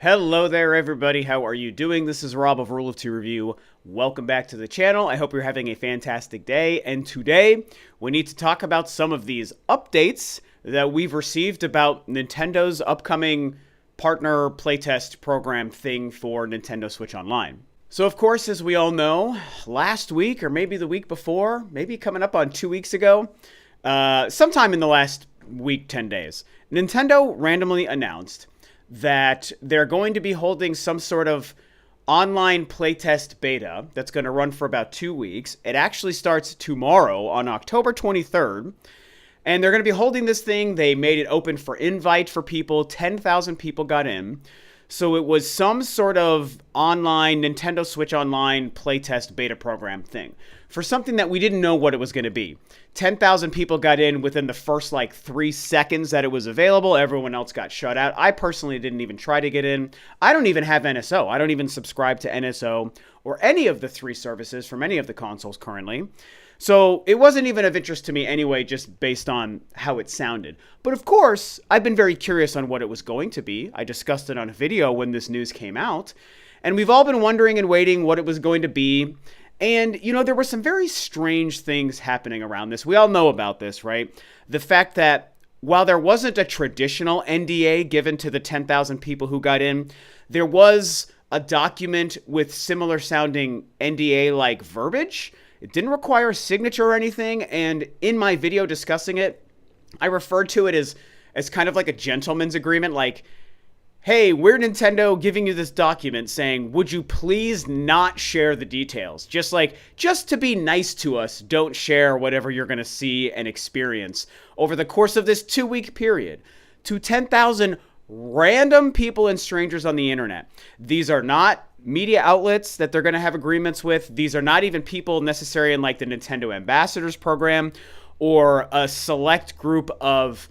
Hello there, everybody. How are you doing? This is Rob of Rule of Two Review. Welcome back to the channel. I hope you're having a fantastic day. And today, we need to talk about some of these updates that we've received about Nintendo's upcoming partner playtest program thing for Nintendo Switch Online. So, of course, as we all know, last week, or maybe the week before, maybe coming up on 2 weeks ago, sometime in the last week, 10 days, Nintendo randomly announced that they're going to be holding some sort of online playtest beta that's going to run for about 2 weeks. It actually starts tomorrow on October 23rd. And they're going to be holding this thing. They made it open for invite for people. 10,000 people got in. So it was some sort of online Nintendo Switch Online playtest beta program thing for something that we didn't know what it was going to be. 10,000 people got in within the first 3 seconds that it was available. Everyone else got shut out. I personally didn't even try to get in. I don't even have NSO. I don't even subscribe to NSO or any of the 3 services from any of the consoles currently. So it wasn't even of interest to me anyway, just based on how it sounded. But of course, I've been very curious on what it was going to be. I discussed it on a video when this news came out. And we've all been wondering and waiting what it was going to be. And, there were some very strange things happening around this. We all know about this, right? The fact that while there wasn't a traditional NDA given to the 10,000 people who got in, there was a document with similar sounding NDA-like verbiage. It didn't require a signature or anything, and in my video discussing it, I referred to it as kind of like a gentleman's agreement, like, hey, we're Nintendo giving you this document saying, would you please not share the details? Just to be nice to us, don't share whatever you're going to see and experience over the course of this 2-week period to 10,000 random people and strangers on the internet. These are not media outlets that they're going to have agreements with. These are not even people necessarily in the Nintendo Ambassadors program or a select group of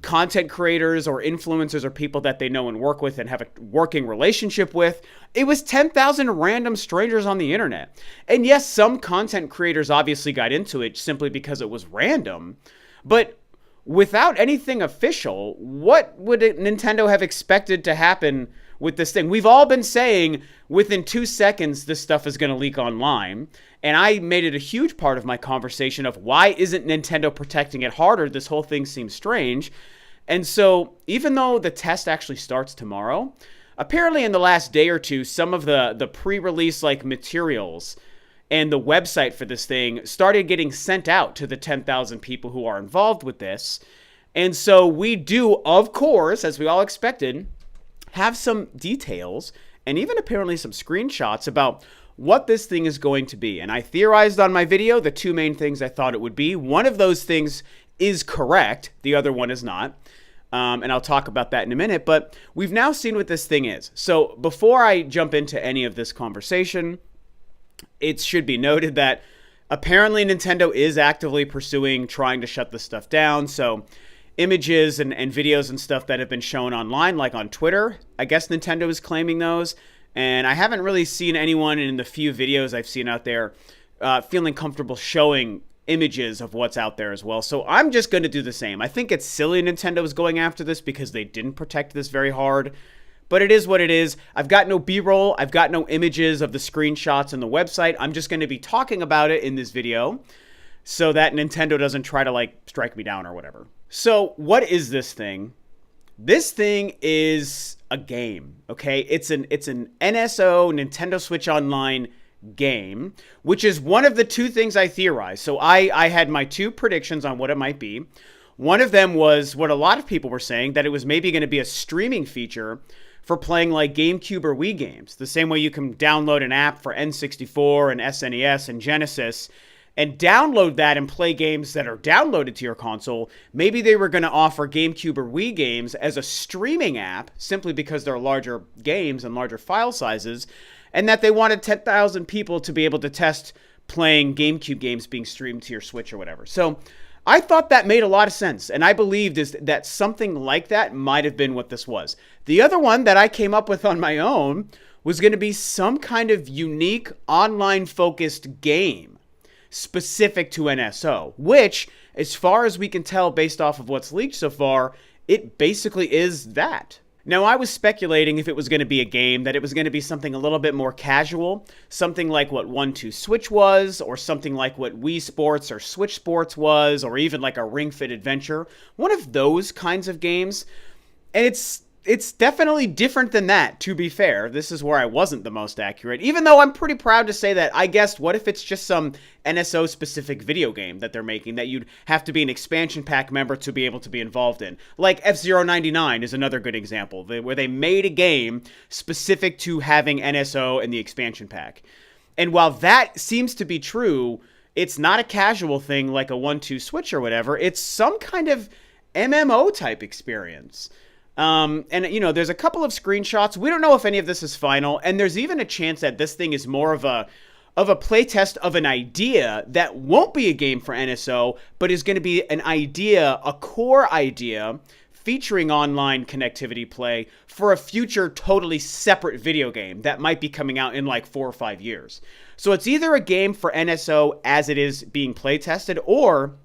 content creators or influencers or people that they know and work with and have a working relationship with. It was 10,000 random strangers on the internet. And yes, some content creators obviously got into it simply because it was random, but without anything official, what would Nintendo have expected to happen with this thing? We've all been saying within 2 seconds this stuff is going to leak online, and I made it a huge part of my conversation of why isn't Nintendo protecting it harder? This whole thing seems strange. And so even though the test actually starts tomorrow, apparently in the last day or two, some of the pre-release materials and the website for this thing started getting sent out to the 10,000 people who are involved with this. And so we do, of course, as we all expected, have some details and even apparently some screenshots about what this thing is going to be. And I theorized on my video the 2 main things I thought it would be. One of those things is correct. The other one is not. And I'll talk about that in a minute. But we've now seen what this thing is. So before I jump into any of this conversation, it should be noted that apparently Nintendo is actively pursuing trying to shut this stuff down. So images and videos and stuff that have been shown online, like on Twitter, I guess Nintendo is claiming those. And I haven't really seen anyone in the few videos I've seen out there feeling comfortable showing images of what's out there as well. So I'm just going to do the same. I think it's silly Nintendo is going after this because they didn't protect this very hard. But it is what it is. I've got no B-roll. I've got no images of the screenshots and the website. I'm just going to be talking about it in this video so that Nintendo doesn't try to strike me down or whatever. So what is this thing? This thing is a game, okay? It's an NSO, Nintendo Switch Online game, which is one of the 2 things I theorized. So I had my 2 predictions on what it might be. One of them was what a lot of people were saying, that it was maybe going to be a streaming feature for playing GameCube or Wii games. The same way you can download an app for N64 and SNES and Genesis and download that and play games that are downloaded to your console. Maybe they were going to offer GameCube or Wii games as a streaming app simply because they're larger games and larger file sizes, and that they wanted 10,000 people to be able to test playing GameCube games being streamed to your Switch or whatever. So I thought that made a lot of sense, and I believed that something like that might have been what this was. The other one that I came up with on my own was going to be some kind of unique online-focused game specific to NSO, which, as far as we can tell based off of what's leaked so far, it basically is that. Now, I was speculating if it was going to be a game, that it was going to be something a little bit more casual, something like what 1-2-Switch was, or something like what Wii Sports or Switch Sports was, or even like a Ring Fit Adventure. One of those kinds of games. And it's definitely different than that, to be fair. This is where I wasn't the most accurate, even though I'm pretty proud to say that I guessed, what if it's just some NSO-specific video game that they're making that you'd have to be an expansion pack member to be able to be involved in? Like F-Zero 99 is another good example, where they made a game specific to having NSO and the expansion pack. And while that seems to be true, it's not a casual thing like a 1-2-Switch or whatever. It's some kind of MMO-type experience. And, you know, there's a couple of screenshots. We don't know if any of this is final, and there's even a chance that this thing is more of a playtest of an idea that won't be a game for NSO, but is going to be an idea, a core idea, featuring online connectivity play for a future totally separate video game that might be coming out in like 4 or 5 years. So it's either a game for NSO as it is being playtested, or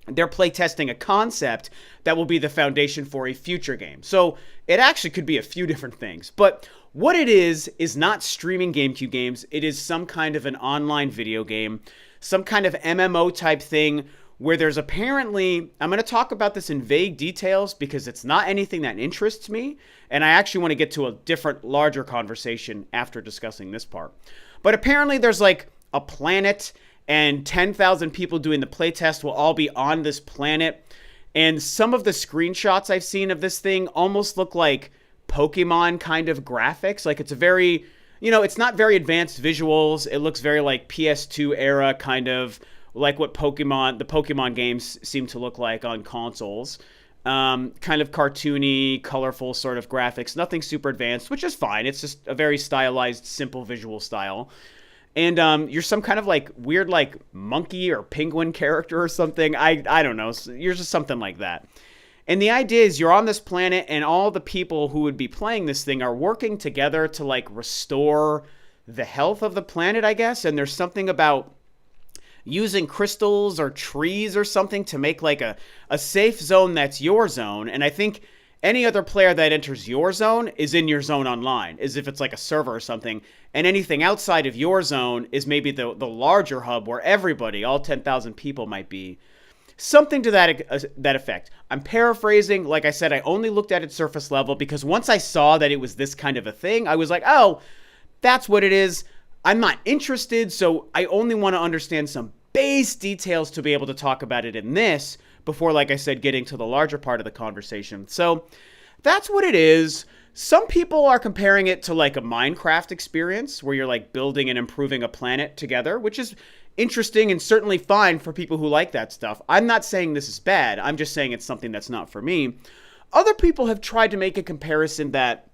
they're playtesting a concept that will be the foundation for a future game. So it actually could be a few different things. But what it is not streaming GameCube games. It is some kind of an online video game, some kind of MMO type thing where there's apparently, I'm going to talk about this in vague details because it's not anything that interests me. And I actually want to get to a different, larger conversation after discussing this part. But apparently there's like a planet, and 10,000 people doing the playtest will all be on this planet. And some of the screenshots I've seen of this thing almost look like Pokemon kind of graphics. Like it's a very, you know, it's not very advanced visuals. It looks very like PS2 era, kind of like what the Pokemon games seem to look like on consoles. Kind of cartoony, colorful sort of graphics. Nothing super advanced, which is fine. It's just a very stylized, simple visual style. And you're some kind of like weird like monkey or penguin character or something. I don't know. You're just something like that. And the idea is you're on this planet, and all the people who would be playing this thing are working together to like restore the health of the planet, I guess. And there's something about using crystals or trees or something to make like a safe zone that's your zone. And I think any other player that enters your zone is in your zone online, as if it's like a server or something. And anything outside of your zone is maybe the larger hub where everybody, all 10,000 people might be. Something to that effect. I'm paraphrasing. Like I said, I only looked at it surface level because once I saw that it was this kind of a thing, I was like, oh, that's what it is. I'm not interested, so I only want to understand some base details to be able to talk about it in this before, like I said, getting to the larger part of the conversation. So that's what it is. Some people are comparing it to like a Minecraft experience where you're like building and improving a planet together, which is interesting and certainly fine for people who like that stuff. I'm not saying this is bad. I'm just saying it's something that's not for me. Other people have tried to make a comparison that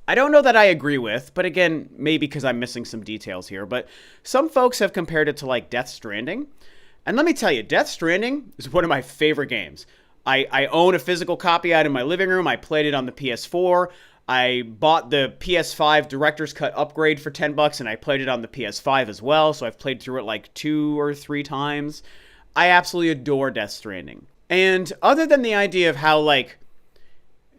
I don't know that I agree with, but again, maybe because I'm missing some details here. But some folks have compared it to like Death Stranding. And let me tell you, Death Stranding is one of my favorite games. I own a physical copy out in my living room. I played it on the PS4. I bought the PS5 Director's Cut upgrade for $10, and I played it on the PS5 as well. So I've played through it like 2 or 3 times. I absolutely adore Death Stranding. And other than the idea of how, like,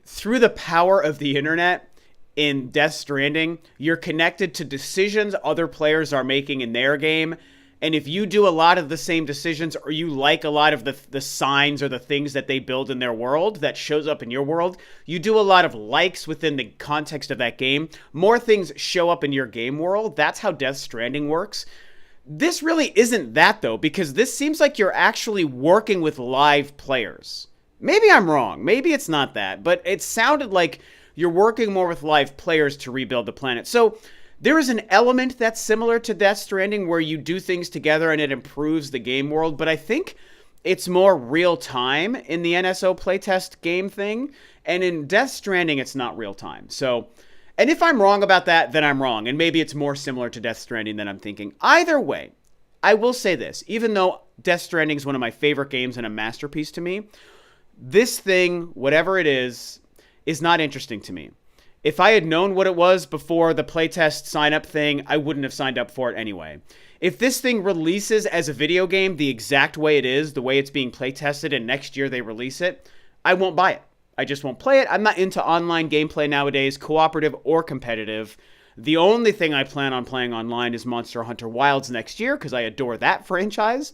through the power of the internet in Death Stranding, you're connected to decisions other players are making in their game. And if you do a lot of the same decisions, or you like a lot of the signs or the things that they build in their world that shows up in your world, you do a lot of likes within the context of that game, more things show up in your game world. That's how Death Stranding works. This really isn't that, though, because this seems like you're actually working with live players. Maybe I'm wrong. Maybe it's not that. But it sounded like you're working more with live players to rebuild the planet. So there is an element that's similar to Death Stranding where you do things together and it improves the game world, but I think it's more real time in the NSO playtest game thing, and in Death Stranding it's not real time. So, and if I'm wrong about that, then I'm wrong, and maybe it's more similar to Death Stranding than I'm thinking. Either way, I will say this, even though Death Stranding is one of my favorite games and a masterpiece to me, this thing, whatever it is not interesting to me. If I had known what it was before the playtest sign-up thing, I wouldn't have signed up for it anyway. If this thing releases as a video game the exact way it is, the way it's being playtested, and next year they release it, I won't buy it. I just won't play it. I'm not into online gameplay nowadays, cooperative or competitive. The only thing I plan on playing online is Monster Hunter Wilds next year because I adore that franchise.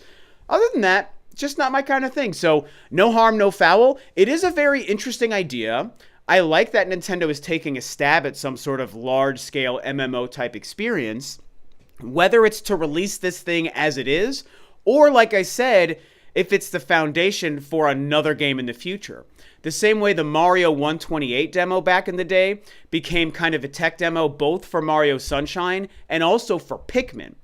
Other than that, it's just not my kind of thing. So no harm, no foul. It is a very interesting idea. I like that Nintendo is taking a stab at some sort of large-scale MMO type experience, whether it's to release this thing as it is, or like I said, if it's the foundation for another game in the future. The same way the Mario 128 demo back in the day became kind of a tech demo both for Mario Sunshine and also for Pikmin,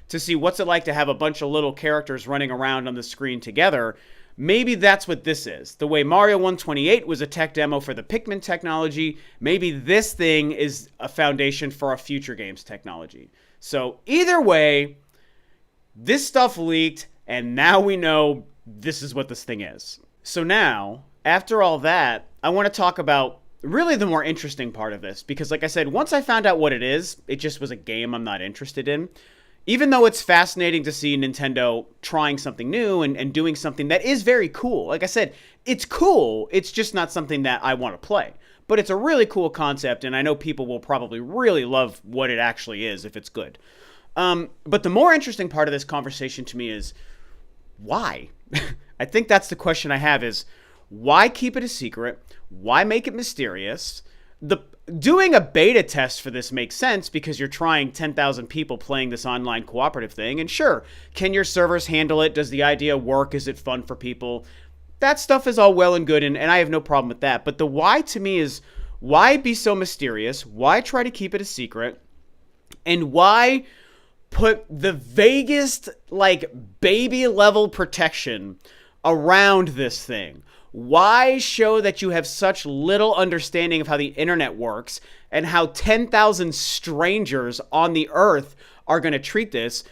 to see what's it like to have a bunch of little characters running around on the screen together. Maybe that's what this is. The way Mario 128 was a tech demo for the Pikmin technology, maybe this thing is a foundation for a future game's technology. So either way, this stuff leaked, and now we know this is what this thing is. So now, after all that, I want to talk about really the more interesting part of this, because like I said, once I found out what it is, it just was a game I'm not interested in. Even though it's fascinating to see Nintendo trying something new and doing something that is very cool. Like I said, it's cool. It's just not something that I want to play. But it's a really cool concept, and I know people will probably really love what it actually is if it's good. But the more interesting part of this conversation to me is, why? I think that's the question I have is, why keep it a secret? Why make it mysterious? Doing a beta test for this makes sense because you're trying 10,000 people playing this online cooperative thing. And sure, can your servers handle it? Does the idea work? Is it fun for people? That stuff is all well and good, and I have no problem with that. But the why to me is, why be so mysterious? Why try to keep it a secret? And why put the vaguest, like, baby level protection around this thing? Why show that you have such little understanding of how the internet works and how 10,000 strangers on the earth are going to treat this?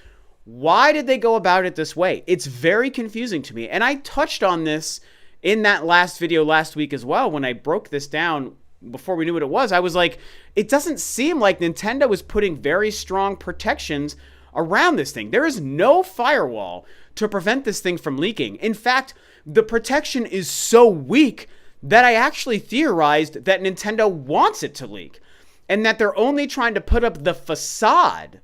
Why did they go about it this way? It's very confusing to me. And I touched on this in that last video last week as well. When I broke this down before we knew what it was, I was like, it doesn't seem like Nintendo is putting very strong protections around this thing. There is no firewall to prevent this thing from leaking. In fact, the protection is so weak that I actually theorized that Nintendo wants it to leak and that they're only trying to put up the facade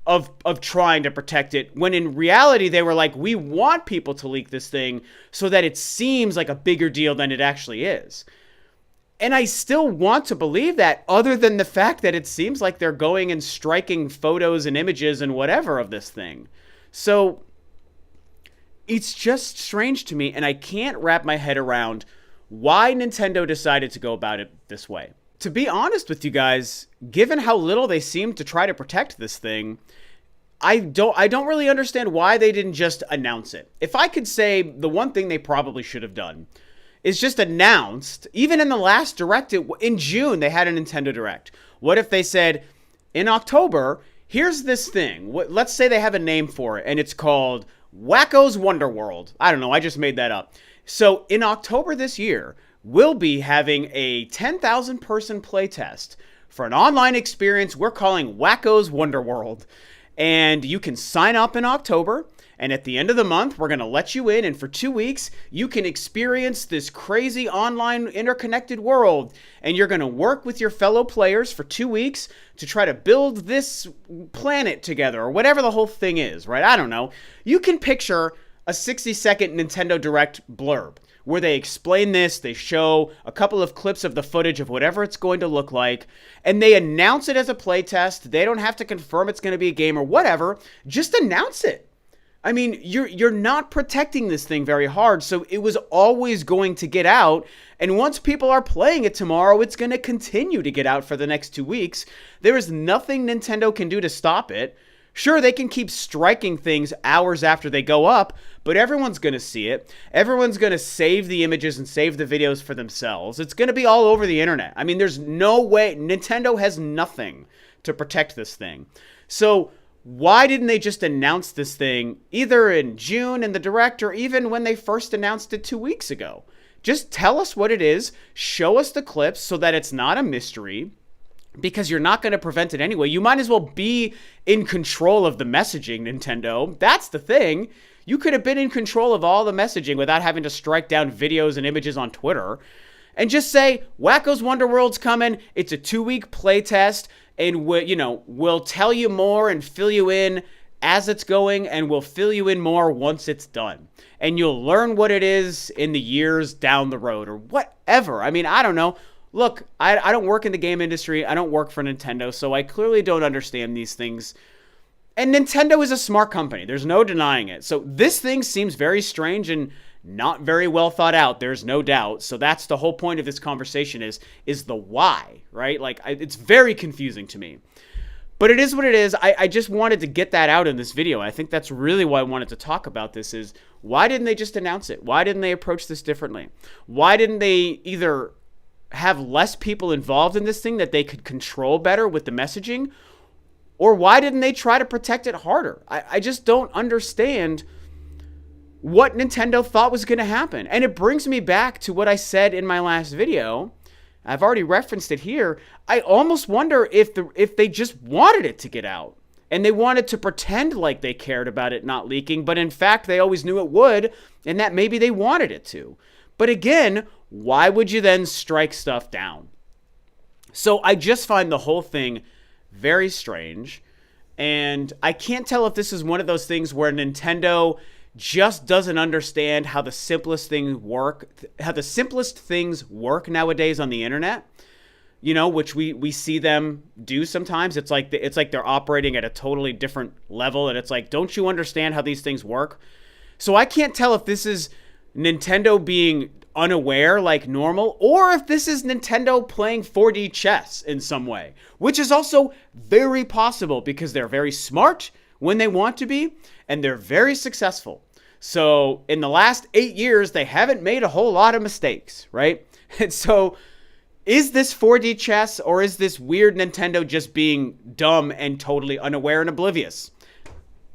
of trying to protect it, when in reality they were like, we want people to leak this thing so that it seems like a bigger deal than it actually is. And I still want to believe that, other than the fact that it seems like they're going and striking photos and images and whatever of this thing. So it's just strange to me, and I can't wrap my head around why Nintendo decided to go about it this way. To be honest with you guys, given how little they seem to try to protect this thing, I don't really understand why they didn't just announce it. If I could say the one thing they probably should have done is just announced, even in the last Direct, in June, they had a Nintendo Direct. What if they said, in October, here's this thing. Let's say they have a name for it, and it's called Wacko's Wonder World. I don't know, I just made that up. So in October this year, we'll be having a 10,000 person playtest for an online experience we're calling Wacko's Wonder World. And you can sign up in October, and at the end of the month, we're going to let you in, and for 2 weeks, you can experience this crazy online interconnected world, and you're going to work with your fellow players for 2 weeks to try to build this planet together, or whatever the whole thing is, right? I don't know. You can picture a 60-second Nintendo Direct blurb where they explain this, they show a couple of clips of the footage of whatever it's going to look like, and they announce it as a playtest. They don't have to confirm it's going to be a game or whatever. Just announce it. I mean, you're not protecting this thing very hard, so it was always going to get out, and once people are playing it tomorrow, it's going to continue to get out for the next 2 weeks. There is nothing Nintendo can do to stop it. Sure, they can keep striking things hours after they go up, but everyone's going to see it. Everyone's going to save the images and save the videos for themselves. It's going to be all over the internet. I mean, there's no way. Nintendo has nothing to protect this thing. So why didn't they just announce this thing either in June in the Direct, or even when they first announced it 2 weeks ago? Just tell us what it is, show us the clips so that it's not a mystery, because you're not going to prevent it anyway. You might as well be in control of the messaging, Nintendo. That's the thing. You could have been in control of all the messaging without having to strike down videos and images on Twitter. and just say, Wacko's Wonder World's coming. It's a 2-week playtest, and we'll tell you more and fill you in as it's going, and we'll fill you in more once it's done. And you'll learn what it is in the years down the road or whatever. I mean, I don't know. Look, I don't work in the game industry. I don't work for Nintendo, so I clearly don't understand these things. And Nintendo is a smart company. There's no denying it. So this thing seems very strange and not very well thought out. There's no doubt. So that's the whole point of this conversation is the why, right? Like, it's very confusing to me. But it is what it is. I just wanted to get that out in this video. I think that's really why I wanted to talk about this is why didn't they just announce it? Why didn't they approach this differently? Why didn't they either have less people involved in this thing that they could control better with the messaging? Or why didn't they try to protect it harder? I just don't understand what Nintendo thought was going to happen. And it brings me back to what I said in my last video. I've already referenced it here. I almost wonder if they just wanted it to get out. And they wanted to pretend like they cared about it not leaking. But in fact, they always knew it would. And that maybe they wanted it to. But again, why would you then strike stuff down? So I just find the whole thing very strange, and I can't tell if this is one of those things where Nintendo just doesn't understand how the simplest things work nowadays on the internet, which we see them do sometimes. It's like they're operating at a totally different level, and it's like, don't you understand how these things work? So I can't tell if this is Nintendo being unaware like normal, or if this is Nintendo playing 4D chess in some way, which is also very possible because they're very smart when they want to be, and they're very successful. So in the last 8 years, they haven't made a whole lot of mistakes, right? And so is this 4D chess, or is this weird Nintendo just being dumb and totally unaware and oblivious?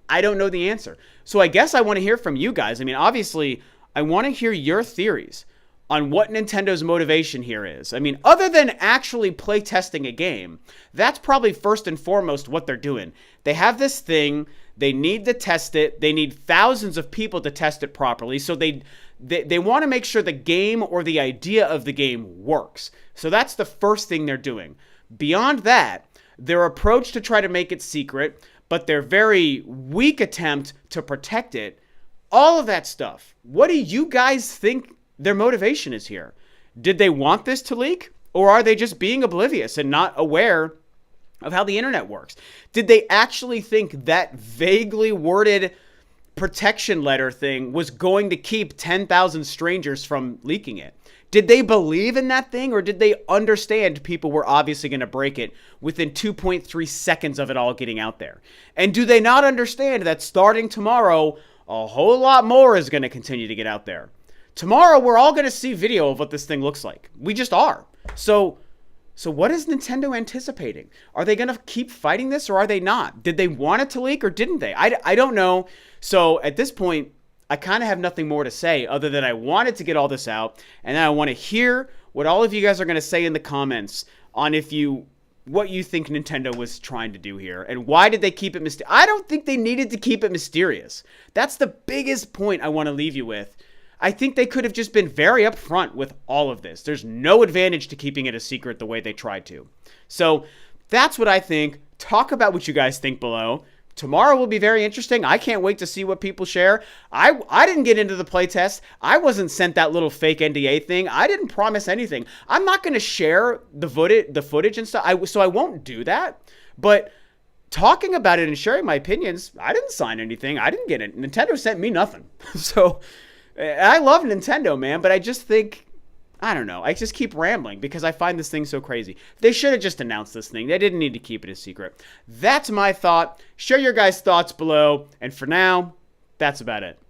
I don't know the answer. So I guess I want to hear from you guys. I mean, obviously, I want to hear your theories on what Nintendo's motivation here is. I mean, other than actually play testing a game, that's probably first and foremost what they're doing. They have this thing, they need to test it, they need thousands of people to test it properly, so they want to make sure the game or the idea of the game works. So that's the first thing they're doing. Beyond that, their approach to try to make it secret, but their very weak attempt to protect it, all of that stuff. What do you guys think their motivation is here? Did they want this to leak? Or are they just being oblivious and not aware of how the internet works? Did they actually think that vaguely worded protection letter thing was going to keep 10,000 strangers from leaking it? Did they believe in that thing, or did they understand people were obviously going to break it within 2.3 seconds of it all getting out there? And do they not understand that starting tomorrow, a whole lot more is going to continue to get out there? Tomorrow, we're all going to see video of what this thing looks like. We just are. So what is Nintendo anticipating? Are they going to keep fighting this, or are they not? Did they want it to leak, or didn't they? I don't know. So at this point, I kind of have nothing more to say other than I wanted to get all this out, and then I want to hear what all of you guys are going to say in the comments on what you think Nintendo was trying to do here, and why did they keep it mysterious? I don't think they needed to keep it mysterious. That's the biggest point I want to leave you with. I think they could have just been very upfront with all of this. There's no advantage to keeping it a secret the way they tried to. So that's what I think. Talk about what you guys think below. Tomorrow will be very interesting. I can't wait to see what people share. I didn't get into the playtest. I wasn't sent that little fake NDA thing. I didn't promise anything. I'm not going to share the footage and stuff, so I won't do that. But talking about it and sharing my opinions, I didn't sign anything. I didn't get it. Nintendo sent me nothing. So I love Nintendo, man, but I just think, I don't know. I just keep rambling because I find this thing so crazy. They should have just announced this thing. They didn't need to keep it a secret. That's my thought. Share your guys' thoughts below. And for now, that's about it.